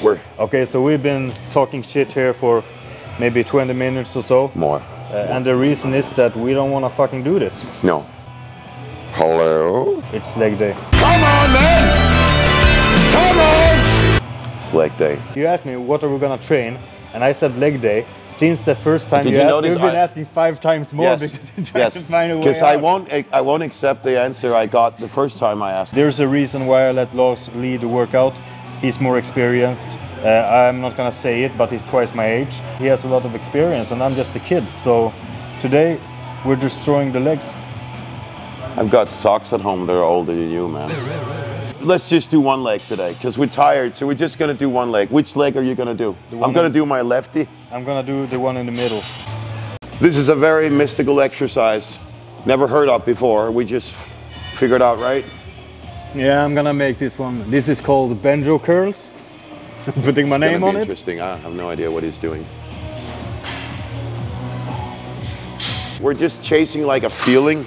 Okay, so we've been talking shit here for maybe 20 minutes or so. More. And the reason is that we don't want to fucking do this. No. Hello? It's leg day. Come on, man! Come on! It's leg day. You asked me what are we gonna train, and I said leg day. Since the first time you asked, you've been asking 5 times more because you're trying to find a way out. Because I won't accept the answer I got the first time I asked. There's a reason why I let Lars lead the workout. He's more experienced. I'm not gonna say it, but he's twice my age. He has a lot of experience, and I'm just a kid. So today we're destroying the legs. I've got socks at home that are older than you, man. Let's just do one leg today, because we're tired, so we're just gonna do one leg. Which leg are you gonna do? I'm gonna do my lefty. I'm gonna do the one in the middle. This is a very mystical exercise. Never heard of before. We just figured out, right? Yeah, I'm gonna make this one. This is called Benjo curls. Putting my name on it. Interesting. I have no idea what he's doing. We're just chasing like a feeling.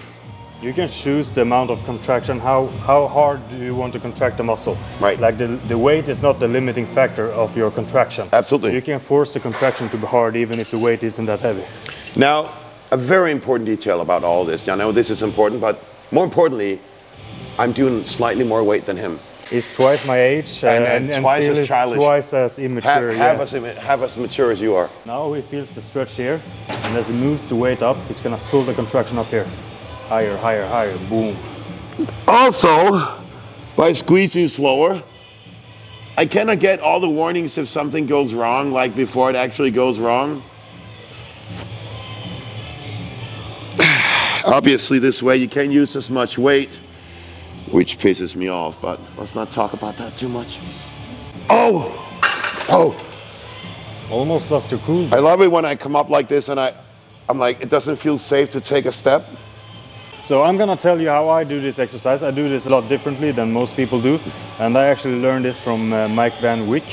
You can choose the amount of contraction. How hard do you want to contract the muscle? Right. Like the weight is not the limiting factor of your contraction. Absolutely. You can force the contraction to be hard even if the weight isn't that heavy. Now, a very important detail about all this. I know this is important, but more importantly, I'm doing slightly more weight than him. He's twice my age and twice still as childish. Twice as immature. Have as mature as you are. Now he feels the stretch here, and as he moves the weight up, he's gonna pull the contraction up here. Higher, higher, higher, boom. Also, by squeezing slower, I cannot get all the warnings if something goes wrong, like before it actually goes wrong. Obviously this way you can't use as much weight, which pisses me off, but let's not talk about that too much. Oh! Oh! Almost lost your cool. I love it when I come up like this and I'm like, it doesn't feel safe to take a step. So I'm gonna tell you how I do this exercise. I do this a lot differently than most people do, and I actually learned this from Mike Van Wyck.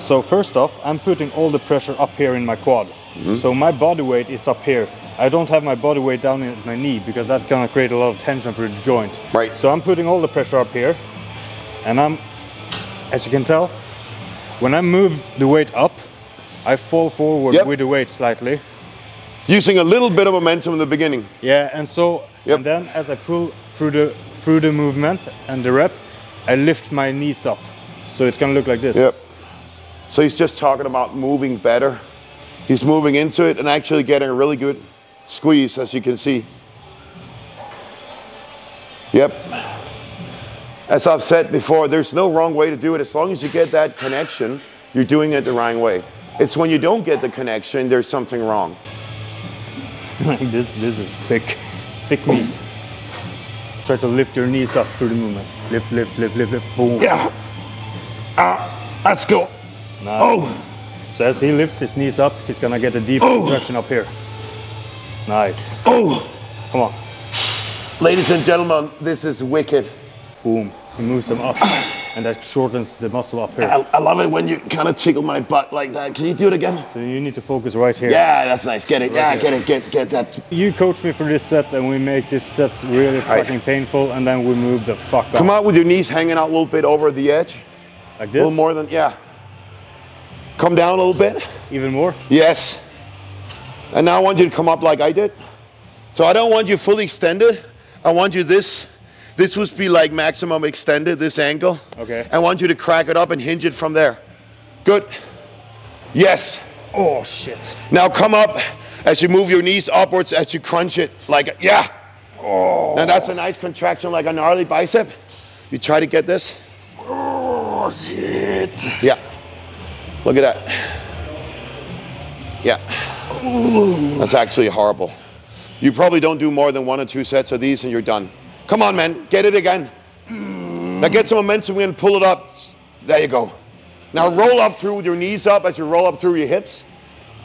So first off, I'm putting all the pressure up here in my quad. So my body weight is up here. I don't have my body weight down at my knee because that's gonna create a lot of tension for the joint. Right. So I'm putting all the pressure up here, and as you can tell, when I move the weight up, I fall forward with the weight slightly. Using a little bit of momentum in the beginning. Yeah, and so and then as I pull through the movement and the rep, I lift my knees up. So it's gonna look like this. Yep. So he's just talking about moving better. He's moving into it and actually getting a really good squeeze, as you can see. Yep. As I've said before, there's no wrong way to do it. As long as you get that connection, you're doing it the right way. It's when you don't get the connection, there's something wrong. This is thick meat. Try to lift your knees up through the movement. Lift, lift, lift, lift, lift, boom. Yeah. Let's go. Nice. Oh. So as he lifts his knees up, he's gonna get a deep contraction up here. Nice. Oh. Come on. Ladies and gentlemen, this is wicked. Boom. He moves them up, and that shortens the muscle up here. I love it when you kind of tickle my butt like that. Can you do it again? So you need to focus right here. Yeah, that's nice. Get it. Right get that. You coach me for this set, and we make this set really fucking painful, and then we move the fuck up. Come out with your knees hanging out a little bit over the edge. Like this? A little more than, Come down a little bit. Even more? Yes. And now I want you to come up like I did. So I don't want you fully extended. I want you this would be like maximum extended, this angle. Okay. I want you to crack it up and hinge it from there. Good. Yes. Oh, shit. Now come up as you move your knees upwards as you crunch it. Like, Oh. Now that's a nice contraction like a gnarly bicep. You try to get this. Oh, shit. Yeah. Look at that. Yeah. Ooh. That's actually horrible. You probably don't do more than 1 or 2 sets of these and you're done. Come on, man. Get it again. Now get some momentum and pull it up. There you go. Now roll up through with your knees up as you roll up through your hips.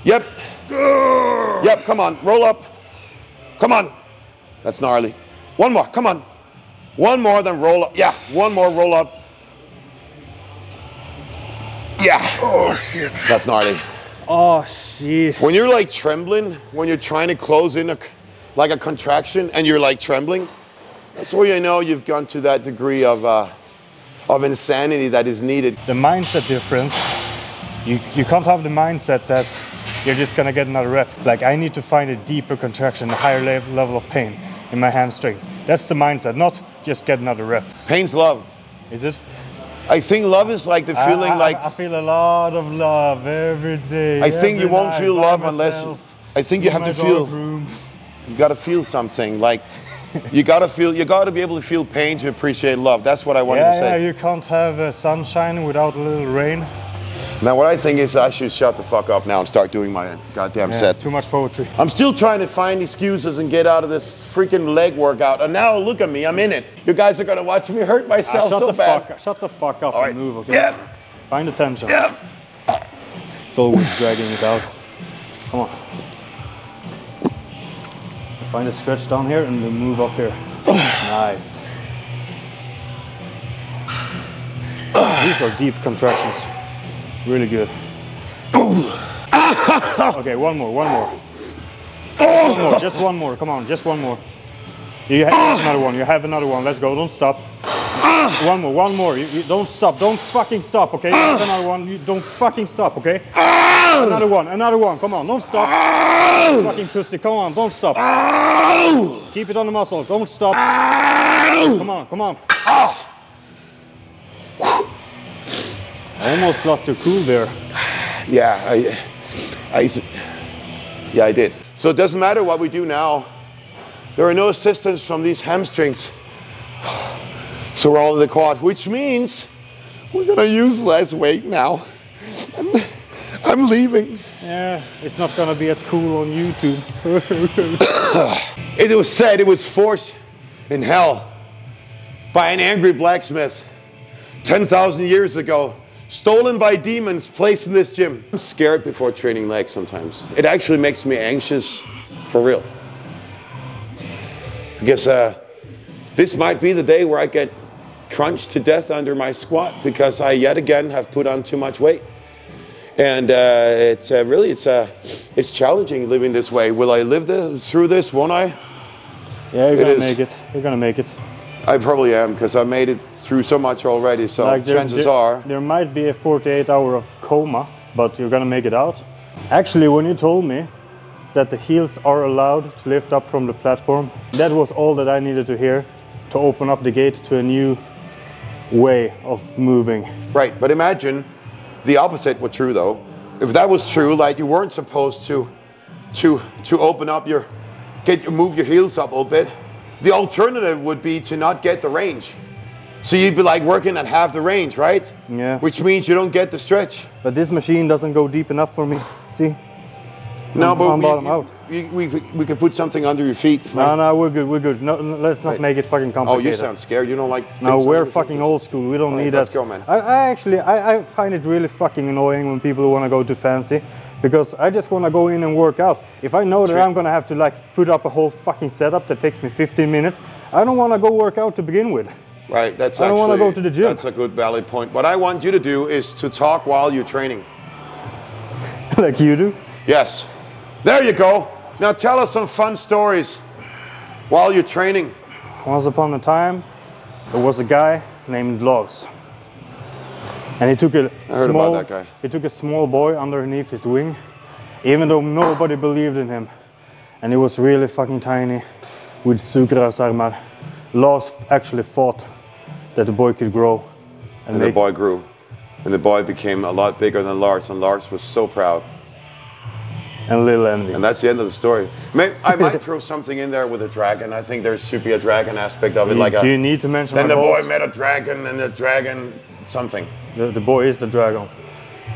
Yep. Yep, come on. Roll up. Come on. That's gnarly. One more. Come on. One more, then roll up. Yeah, one more, roll up. Yeah. Oh, shit. That's gnarly. Oh, shit. When you're like trembling, when you're trying to close in like a contraction and you're like trembling, that's where you know you've gone to that degree of of insanity that is needed. The mindset difference, you can't have the mindset that you're just gonna get another rep. Like, I need to find a deeper contraction, a higher level of pain in my hamstring. That's the mindset, not just get another rep. Pain's love. Is it? I think love is like the feeling I feel a lot of love every day. I think you won't feel love unless, I think you have to feel, you gotta feel something. Like, you gotta be able to feel pain to appreciate love. That's what I wanted to say. Yeah, you can't have sunshine without a little rain. Now what I think is I should shut the fuck up now and start doing my goddamn set. Too much poetry. I'm still trying to find excuses and get out of this freaking leg workout. And now look at me, I'm in it. You guys are gonna watch me hurt myself so bad. Shut the fuck up right. and move, okay? Yeah. Find the tension. Yeah. It's always dragging it out. Come on. Find a stretch down here and then move up here. Nice. These are deep contractions. Really good. Okay, one more. Just one more, come on, just one more. You have another one, you have another one, let's go, don't stop. One more, you don't stop, don't fucking stop, okay? You have another one, you don't fucking stop, okay? Another one, come on, don't stop. Fucking pussy, come on, don't stop. Keep it on the muscle, don't stop. Come on. Almost lost your cool there. Yeah, I did. So it doesn't matter what we do now. There are no assistance from these hamstrings. So we're all in the quad, which means we're gonna use less weight now. I'm leaving. Yeah, it's not gonna be as cool on YouTube. It was said, it was forced in hell by an angry blacksmith 10,000 years ago. Stolen by demons, placed in this gym. I'm scared before training legs sometimes. It actually makes me anxious for real. I guess this might be the day where I get crunched to death under my squat because I yet again have put on too much weight. And it's challenging living this way. Will I live through this, won't I? Yeah, you're gonna make it. You're gonna make it. I probably am, because I made it through so much already, so like chances are. There might be a 48-hour of coma, but you're gonna make it out. Actually, when you told me that the heels are allowed to lift up from the platform, that was all that I needed to hear to open up the gate to a new way of moving. Right, but imagine the opposite were true though. If that was true, like you weren't supposed to open up move your heels up a little bit. The alternative would be to not get the range. So you'd be like working at half the range, right? Yeah. Which means you don't get the stretch. But this machine doesn't go deep enough for me. See? No, but bottom out. We could put something under your feet. Right? No, we're good. No, let's not make it fucking complicated. Oh, you sound scared. You don't like things. No, we're fucking old school. We don't need that. Let's go, man. I find it really fucking annoying when people want to go too fancy. Because I just want to go in and work out. If I know that I'm going to have to like put up a whole fucking setup that takes me 15 minutes, I don't want to go work out to begin with. Right, I don't want to go to the gym. That's a good valid point. What I want you to do is to talk while you're training. Like you do? Yes. There you go. Now tell us some fun stories while you're training. Once upon a time, there was a guy named Lars. And he took a small boy underneath his wing, even though nobody believed in him. And he was really fucking tiny, with sugrörsarmar. Lars actually thought that the boy could grow. And the boy grew. And the boy became a lot bigger than Lars, and Lars was so proud. And a little envy. And that's the end of the story. I might throw something in there with a dragon. I think there should be a dragon aspect of it. Do you need to mention then the boy met a dragon, and the dragon something. The boy is the dragon.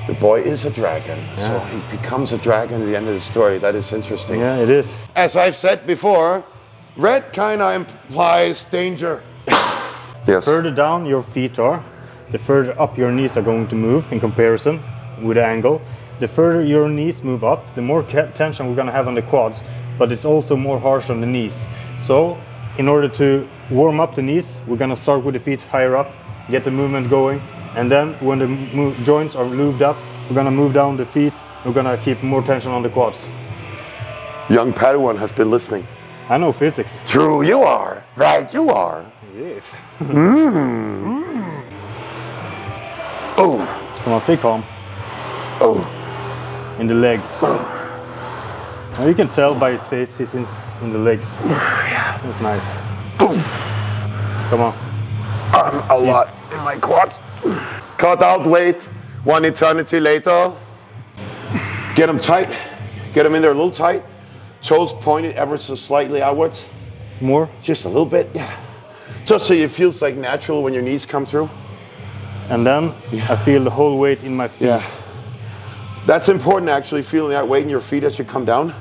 The boy is a dragon, so he becomes a dragon at the end of the story. That is interesting. Yeah, it is. As I've said before, red kind of implies danger. Yes. The further down your feet are, the further up your knees are going to move in comparison with the angle. The further your knees move up, the more tension we're going to have on the quads, but it's also more harsh on the knees. So, in order to warm up the knees, we're going to start with the feet higher up, get the movement going. And then when the joints are lubed up, we're going to move down the feet. We're going to keep more tension on the quads. Young Padawan has been listening. I know physics. True, you are. Right, you are. Yes. Oh. Come on, stay calm. Oh. In the legs. Now you can tell by his face he's in the legs. Yeah. That's nice. Come on. A lot in my quads. Cut out weight. 1 eternity later. Get them tight. Get them in there a little tight. Toes pointed ever so slightly outwards. More? Just a little bit. Just so it feels like natural when your knees come through. And then I feel the whole weight in my feet. Yeah. That's important, actually, feeling that weight in your feet as you come down.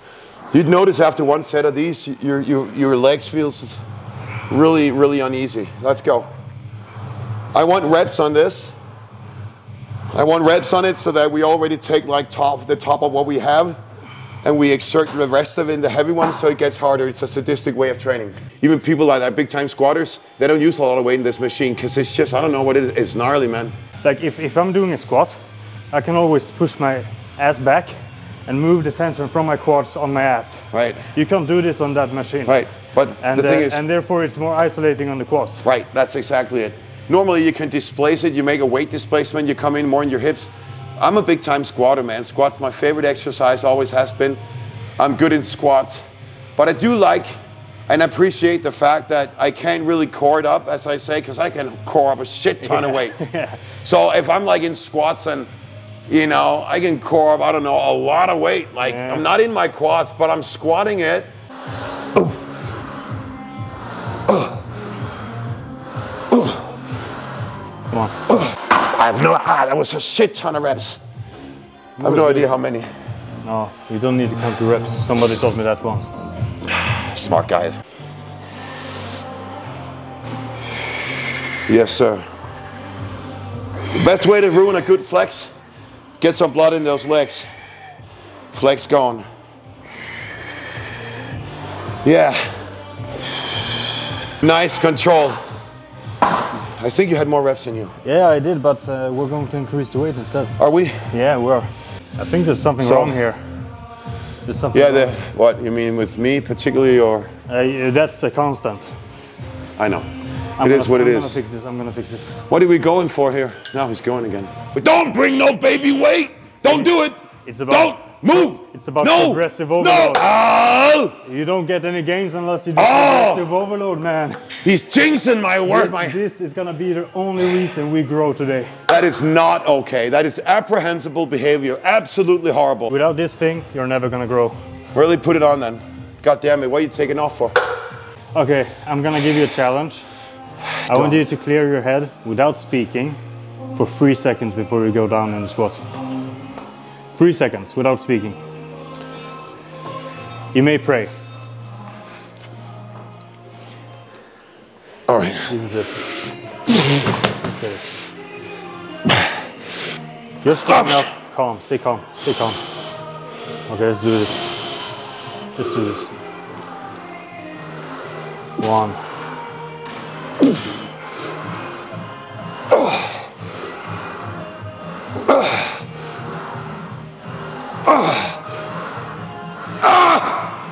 You'd notice after one set of these, your legs feels really, really uneasy. Let's go. I want reps on this. I want reps on it so that we already take like the top of what we have and we exert the rest of it in the heavy ones so it gets harder. It's a sadistic way of training. Even people like that big time squatters, they don't use a lot of weight in this machine because it's just, I don't know what it is, it's gnarly, man. Like if I'm doing a squat, I can always push my ass back and move the tension from my quads on my ass. Right. You can't do this on that machine. Right, but the thing is... And therefore it's more isolating on the quads. Right, that's exactly it. Normally you can displace it, you make a weight displacement, you come in more in your hips. I'm a big time squatter, man. Squats my favorite exercise, always has been. I'm good in squats. But I do like and appreciate the fact that I can't really core it up, as I say, because I can core up a shit ton of weight. Yeah. So if I'm like in squats and, you know, I can core up, I don't know, a lot of weight. Like I'm not in my quads, but I'm squatting it. Come on. I have no, that was a shit ton of reps. I have no idea how many. No, you don't need to count to reps. Somebody told me that once. Smart guy. Yes, sir. The best way to ruin a good flex, get some blood in those legs. Flex gone. Yeah. Nice control. I think you had more reps than you. Yeah, I did, but we're going to increase the weight instead. Are we? Yeah, we are. I think there's something wrong here. There's something wrong. What, you mean with me particularly, or? That's a constant. I know. It is what it is. I'm gonna fix this, I'm gonna fix this. What are we going for here? Now he's going again. But don't bring no baby weight! Don't do it! It's about... Don't move! It's about progressive overload. No! You don't get any gains unless you do progressive overload, man. He's jinxing my work. This is gonna be the only reason we grow today. That is not okay. That is apprehensible behavior. Absolutely horrible. Without this thing, you're never gonna grow. Really put it on then. God damn it, what are you taking off for? Okay, I'm gonna give you a challenge. I want you to clear your head without speaking for 3 seconds before you go down in the squat. 3 seconds without speaking. You may pray. All right. This is it. Let's get it. Just strong enough. Calm. Stay calm. Stay calm. Okay, let's do this. Let's do this. 1.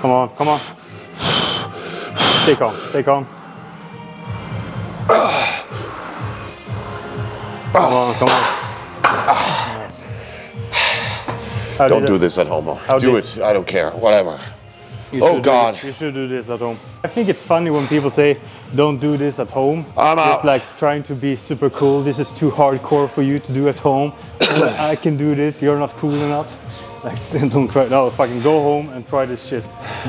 Come on, come on. Stay calm, stay calm. Come on, come on. Nice. Don't do this at home. Do it, I don't care, whatever. Oh God. You should do this at home. I think it's funny when people say, don't do this at home. I'm out. It's like trying to be super cool. This is too hardcore for you to do at home. I can do this, you're not cool enough. Like, don't try. No, fucking go home and try this shit.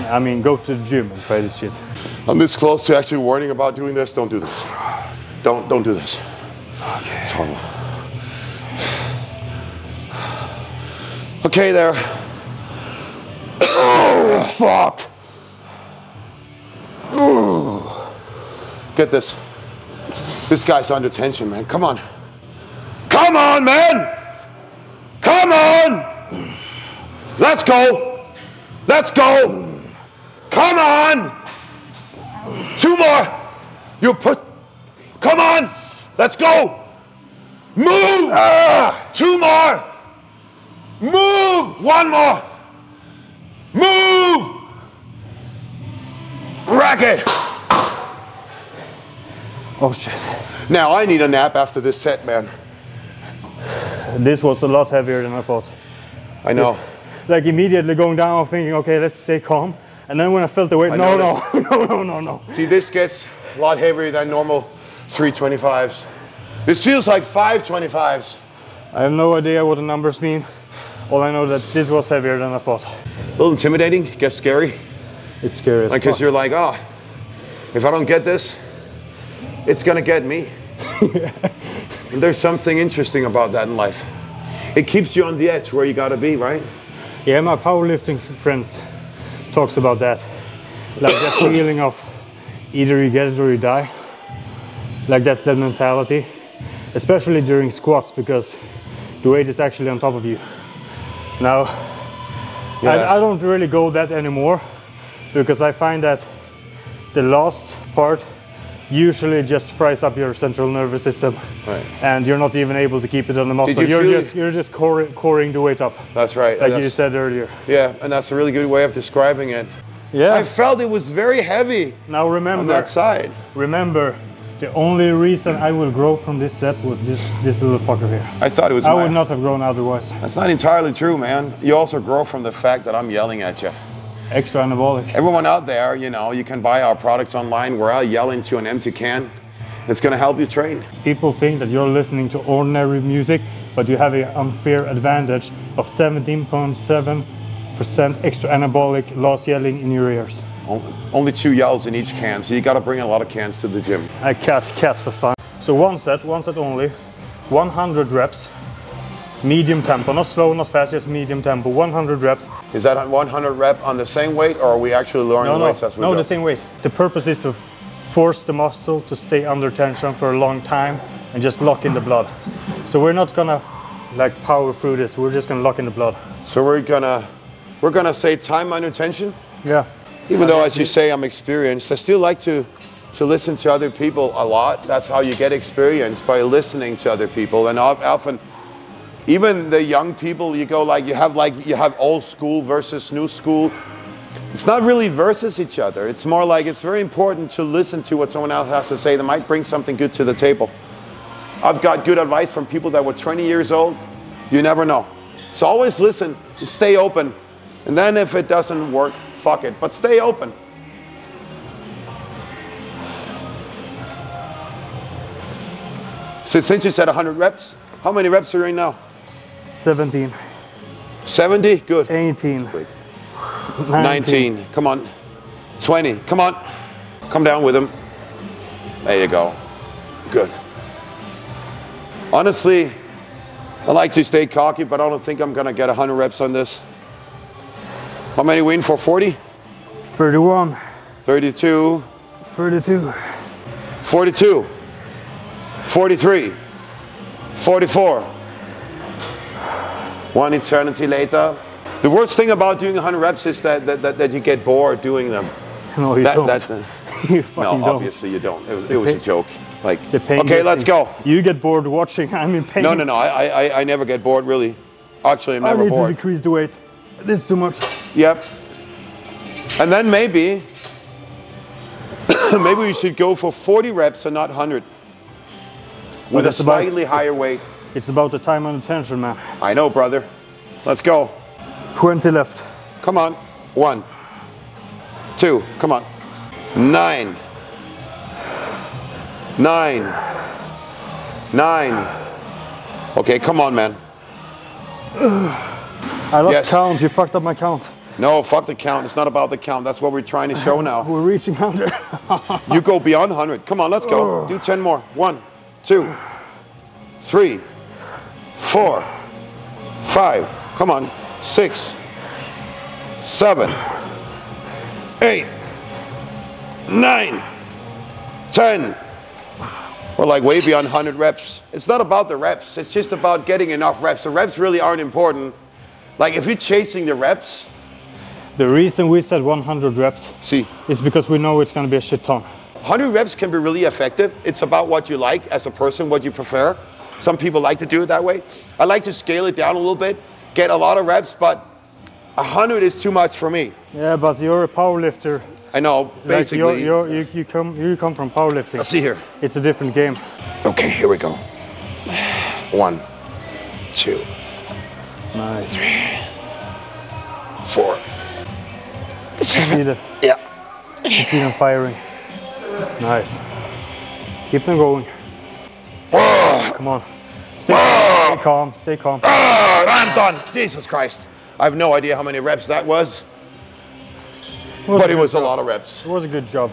I mean, go to the gym and try this shit. I'm this close to actually warning about doing this. Don't do this. Don't do this. Okay. It's horrible. Okay, there. Oh, fuck. Get this. This guy's under tension, man. Come on. Come on, man. Come on. Let's go. Let's go. Come on. 2 more. You put. Come on. Let's go. Move. 2 more. Move. 1 more. Move. Rack it. Oh shit. Now I need a nap after this set, man. This was a lot heavier than I thought. I know. Like immediately going down, thinking, okay, let's stay calm. And then when I felt the weight, no. See, this gets a lot heavier than normal 325s. This feels like 525s. I have no idea what the numbers mean. All I know that this was heavier than I thought. A little intimidating, gets scary. It's scary as fuck. Because you're like, oh, if I don't get this, it's gonna get me. And there's something interesting about that in life. It keeps you on the edge where you gotta be, right? Yeah, my powerlifting friends talks about that. Like that feeling of either you get it or you die. Like that mentality. Especially during squats, because the weight is actually on top of you. Now, yeah. I don't really go that anymore, because I find that the last part usually just fries up your central nervous system, right. And you're not even able to keep it on the muscle. You're just coring the weight up. That's right. Like you said earlier. Yeah, and that's a really good way of describing it. Yeah. I felt it was very heavy. Now remember, on that side. Remember, the only reason I will grow from this set was this little fucker here. I thought it was. I would not have grown otherwise. That's not entirely true, man. You also grow from the fact that I'm yelling at you. Extra anabolic. Everyone out there, you know, you can buy our products online where I'll yell into an empty can. It's going to help you train. People think that you're listening to ordinary music, but you have an unfair advantage of 17.7% extra anabolic loss yelling in your ears. Only 2 yells in each can, so you got to bring a lot of cans to the gym. I cat for fun. So one set only, 100 reps, medium tempo, not slow, not fast, just medium tempo, 100 reps. Is that 100 rep on the same weight, or are we actually lowering the weights as we go? No, the same weight. The purpose is to force the muscle to stay under tension for a long time and just lock in the blood. So we're not gonna like power through this, we're just gonna lock in the blood. So we're gonna say time under tension? Yeah. Even though, as you say, I'm experienced, I still like to listen to other people a lot. That's how you get experience, by listening to other people. And often, even the young people, you have old school versus new school. It's not really versus each other. It's more like it's very important to listen to what someone else has to say that might bring something good to the table. I've got good advice from people that were 20 years old. You never know. So always listen, stay open. And then if it doesn't work, fuck it, but stay open. So since you said 100 reps, how many reps are you in now? 17. 70? Good. 18. 19. Come on. 20. Come on. Come down with them. There you go. Good. Honestly, I like to stay cocky, but I don't think I'm going to get 100 reps on this. How many we in for? 40? 31. 32. 32. 42. 43. 44. One eternity later. The worst thing about doing 100 reps is that you get bored doing them. No, you don't. You fucking no, don't. Obviously you don't. It was a joke. Like, pain okay, let's go. You get bored watching. I'm in pain. No. I never get bored, really. Actually, I'm never bored. I need to decrease the weight. This is too much. Yep. And then maybe we should go for 40 reps and not 100. With a slightly higher weight. It's about the time and attention, man. I know, brother. Let's go. 20 left. Come on. 1, 2, come on. 9. 9. Okay, come on, man. I lost count. You fucked up my count. No, fuck the count. It's not about the count. That's what we're trying to show now. We're reaching 100. You go beyond 100. Come on, let's go. Do 10 more. 1, 2, 3, 4, 5. Come on. 6, 7, 8, 9, 10. We're like way beyond 100 reps. It's not about the reps. It's just about getting enough reps. The reps really aren't important. Like if you're chasing the reps. The reason we said 100 reps is because we know it's going to be a shit ton. 100 reps can be really effective. It's about what you like as a person, what you prefer. Some people like to do it that way. I like to scale it down a little bit, get a lot of reps, but 100 is too much for me. Yeah, but you're a powerlifter. I know, basically. Like you come from powerlifting. Let's see here. It's a different game. Okay, here we go. 1, 2, Nice. 3, 4, You see 7. Yeah. You see them firing. Nice. Keep them going. Come on. Stay calm. Stay calm. I'm done. Jesus Christ. I have no idea how many reps that was. But it was a lot of reps. It was a good job.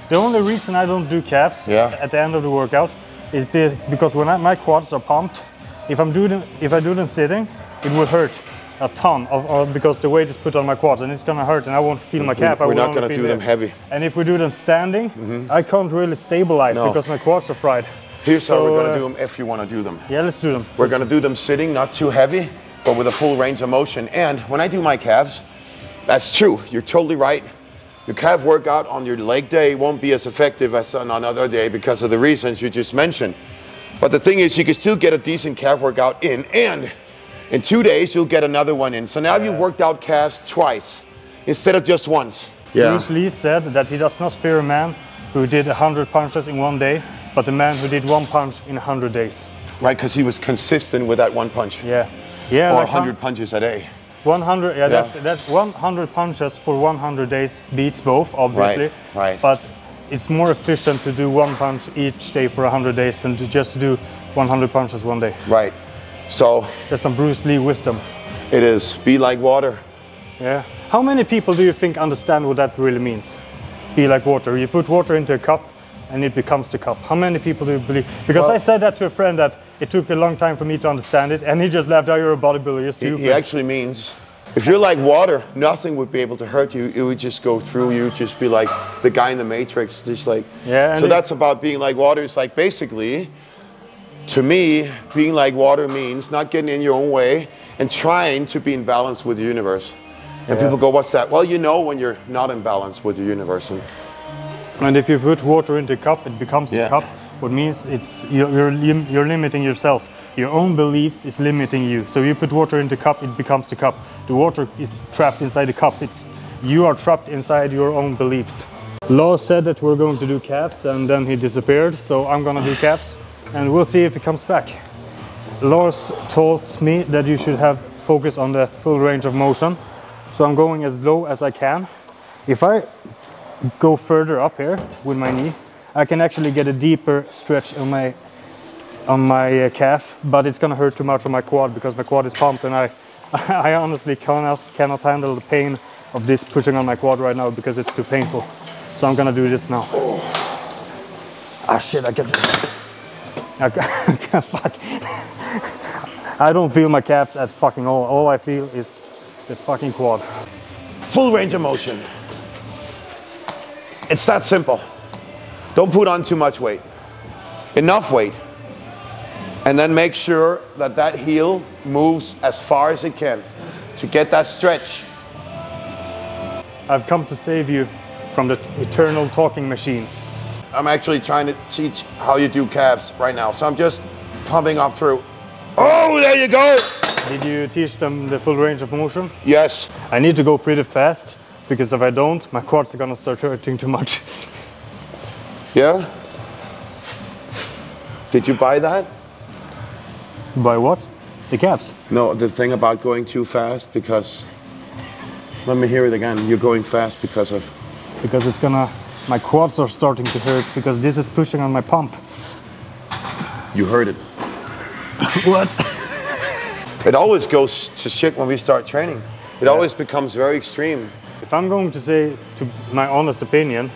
The only reason I don't do calves at the end of the workout is because when my quads are pumped, if I do them sitting, it will hurt a ton because the weight is put on my quads and it's gonna hurt and I won't feel my calf. We're not gonna do them heavy. And if we do them standing, I can't really stabilize because my quads are fried. Here's how we're gonna do them if you wanna do them. Yeah, let's do them. We're gonna do them sitting, not too heavy, but with a full range of motion. And when I do my calves, that's true, you're totally right. Your calf workout on your leg day won't be as effective as on another day because of the reasons you just mentioned. But the thing is, you can still get a decent calf workout in, and in 2 days, you'll get another one in. So now you've worked out calves twice instead of just once. Yeah. Bruce Lee said that he does not fear a man who did 100 punches in 1 day, but the man who did 1 punch in 100 days. Right, because he was consistent with that 1 punch. Yeah. Yeah. Or like 100 punches a day. 100, that's 100 punches for 100 days beats both, obviously. Right. But it's more efficient to do 1 punch each day for 100 days than to just do 100 punches 1 day. Right. So that's some Bruce Lee wisdom. It is. Be like water. Yeah. How many people do you think understand what that really means? Be like water. You put water into a cup and it becomes the cup. How many people do you believe? Because I said that to a friend that it took a long time for me to understand it, and he just laughed, "Oh, you're a bodybuilder, you're stupid." He actually means, if you're like water, nothing would be able to hurt you. It would just go through you, just be like the guy in the Matrix, just like. Yeah. So that's about being like water. It's like basically, to me, being like water means not getting in your own way and trying to be in balance with the universe. And people go, "What's that?" Well, you know when you're not in balance with the universe. And if you put water into a cup, it becomes a cup. What means it's you're limiting yourself. Your own beliefs is limiting you. So you put water into the cup, it becomes the cup. The water is trapped inside the cup. You are trapped inside your own beliefs. Lars said that we're going to do calves, and then he disappeared. So I'm gonna do calves, and we'll see if he comes back. Lars told me that you should have focus on the full range of motion. So I'm going as low as I can. If I go further up here with my knee, I can actually get a deeper stretch on my calf, but it's gonna hurt too much on my quad because my quad is pumped, and I honestly cannot handle the pain of this pushing on my quad right now because it's too painful. So I'm gonna do this now. Ah shit, I can't fuck. I don't feel my calves at fucking all. All I feel is the fucking quad. Full range of motion. It's that simple. Don't put on too much weight. Enough weight. And then make sure that that heel moves as far as it can to get that stretch. I've come to save you from the eternal talking machine. I'm actually trying to teach how you do calves right now. So I'm just pumping up through. Oh, there you go. Did you teach them the full range of motion? Yes. I need to go pretty fast because if I don't, my quads are gonna start hurting too much. Yeah? Did you buy that? By what? The calves? No, the thing about going too fast because, let me hear it again. You're going fast because of? Because it's gonna, my quads are starting to hurt because this is pushing on my pump. You heard it. What? It always goes to shit when we start training. It always becomes very extreme. If I'm going to say, to my honest opinion,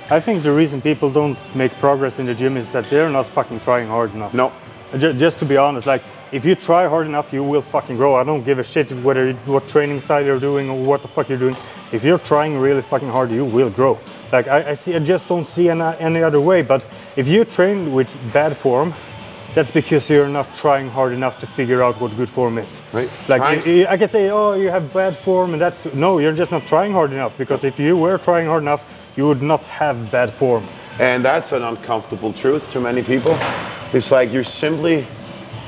I think the reason people don't make progress in the gym is that they're not fucking trying hard enough. No. Just to be honest, like, if you try hard enough, you will fucking grow. I don't give a shit what training style you're doing or what the fuck you're doing. If you're trying really fucking hard, you will grow. Like, I just don't see any other way. But if you train with bad form, that's because you're not trying hard enough to figure out what good form is. Right. Like, I can say, oh, you have bad form, and that's... No, you're just not trying hard enough. Because if you were trying hard enough, you would not have bad form. And that's an uncomfortable truth to many people. It's like you're simply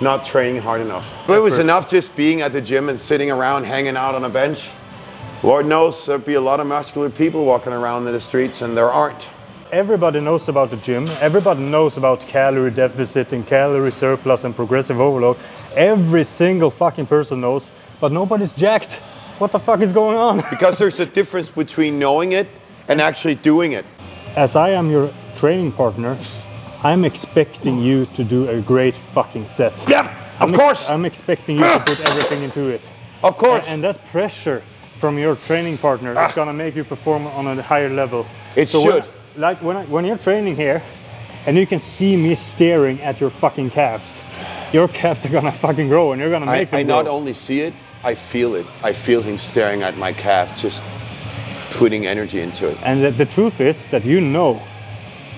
not training hard enough. But it was enough just being at the gym and sitting around, hanging out on a bench. Lord knows there'd be a lot of muscular people walking around in the streets, and there aren't. everybody knows about the gym. Everybody knows about calorie deficit and calorie surplus and progressive overload. Every single fucking person knows, but nobody's jacked. What the fuck is going on? Because there's a difference between knowing it and actually doing it. As I am your training partner, I'm expecting you to do a great fucking set. Yeah, of course. I'm expecting you to put everything into it. Of course. And that pressure from your training partner is gonna make you perform on a higher level. It should. When you're training here, and you can see me staring at your fucking calves, your calves are gonna fucking grow, and you're gonna make them grow. I not only see it, I feel it. I feel him staring at my calves, just putting energy into it. And the truth is that you know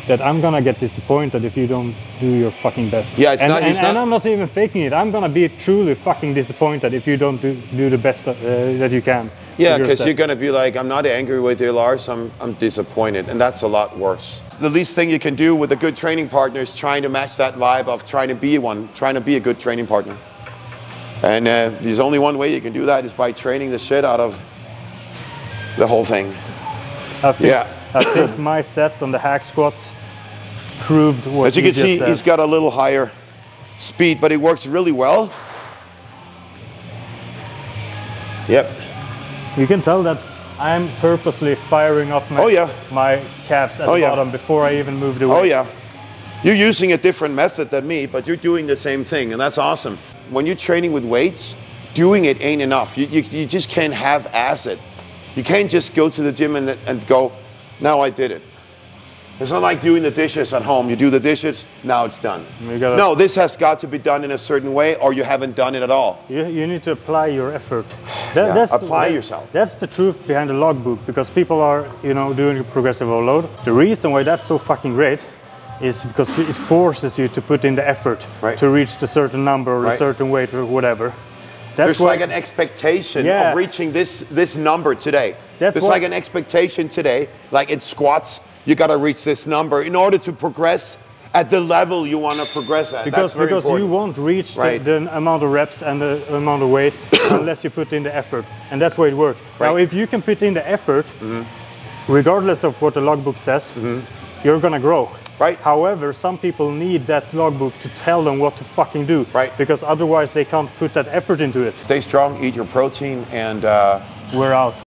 that I'm gonna get disappointed if you don't do your fucking best. Yeah, it's not. And I'm not even faking it. I'm gonna be truly fucking disappointed if you don't do the best that you can. Yeah, because you're gonna be like, I'm not angry with you, Lars. I'm disappointed, and that's a lot worse. The least thing you can do with a good training partner is trying to match that vibe of trying to be one, trying to be a good training partner. And there's only one way you can do that is by training the shit out of the whole thing. I think my set on the hack squats proved what as you can see, said. he's got a little higher speed, but it works really well. Yep. You can tell that I'm purposely firing off my calves at the bottom before I even move the weight. Oh yeah. You're using a different method than me, but you're doing the same thing, and that's awesome. When you're training with weights, doing it ain't enough. You just can't half-ass it. You can't just go to the gym and go, now I did it. It's not like doing the dishes at home. You do the dishes, now it's done. No, this has got to be done in a certain way, or you haven't done it at all. You need to apply your effort. Apply yourself. That's the truth behind the logbook, because people are, doing progressive overload. The reason why that's so fucking great is because it forces you to put in the effort to reach a certain number or a certain weight or whatever. There's like an expectation of reaching this number today. There's like an expectation today, like in squats, you got to reach this number in order to progress at the level you want to progress at. Because you won't reach the amount of reps and the amount of weight unless you put in the effort. And that's why it works. Now, if you can put in the effort, regardless of what the logbook says, you're going to grow. However, some people need that logbook to tell them what to fucking do. Because otherwise they can't put that effort into it. Stay strong, eat your protein, and we're out.